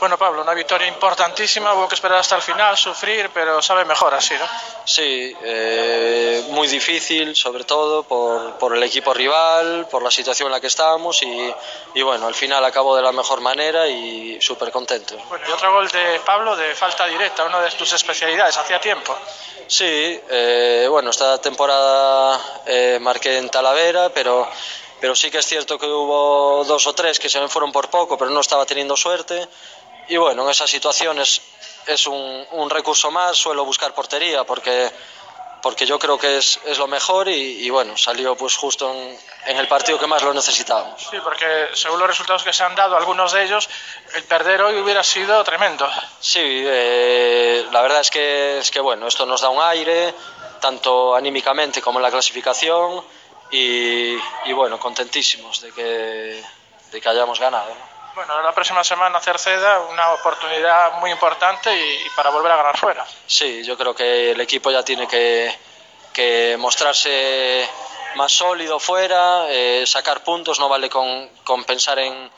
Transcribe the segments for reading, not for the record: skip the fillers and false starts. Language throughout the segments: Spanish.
Bueno, Pablo, una victoria importantísima, hubo que esperar hasta el final, sufrir, pero sabe mejor así, ¿no? Sí, muy difícil, sobre todo por el equipo rival, por la situación en la que estábamos y bueno, al final acabó de la mejor manera y súper contento. Bueno, y otro gol de Pablo de falta directa, una de tus especialidades, hacía tiempo. Sí, bueno, esta temporada marqué en Talavera, pero sí que es cierto que hubo dos o tres que se me fueron por poco, pero no estaba teniendo suerte. Y bueno, en esas situaciones es un recurso más, suelo buscar portería porque yo creo que es lo mejor y bueno, salió pues justo en el partido que más lo necesitábamos. Sí, porque según los resultados que se han dado, algunos de ellos, el perder hoy hubiera sido tremendo. Sí, la verdad es que bueno, esto nos da un aire, tanto anímicamente como en la clasificación y bueno, contentísimos de que hayamos ganado, ¿no? Bueno, la próxima semana Cerceda, una oportunidad muy importante y para volver a ganar fuera. Sí, yo creo que el equipo ya tiene que mostrarse más sólido fuera, sacar puntos, no vale con pensar en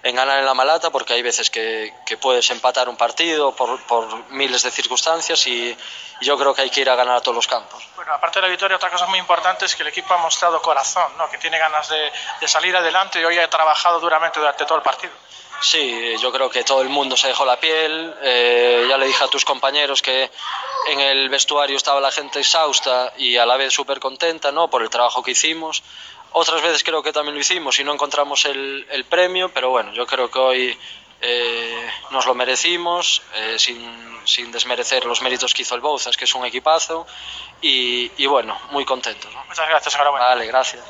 ganar en la Malata, porque hay veces que puedes empatar un partido por miles de circunstancias y yo creo que hay que ir a ganar a todos los campos. Bueno, aparte de la victoria, otra cosa muy importante es que el equipo ha mostrado corazón, ¿no? Que tiene ganas de salir adelante y hoy ha trabajado duramente durante todo el partido. Sí, yo creo que todo el mundo se dejó la piel, ya le dije a tus compañeros que en el vestuario estaba la gente exhausta y a la vez súper contenta, ¿no?, por el trabajo que hicimos. Otras veces creo que también lo hicimos y no encontramos el premio, pero bueno, yo creo que hoy nos lo merecimos, sin desmerecer los méritos que hizo el Bouzas, que es un equipazo, y bueno, muy contentos, ¿no? Muchas gracias, enhorabuena. Vale, gracias.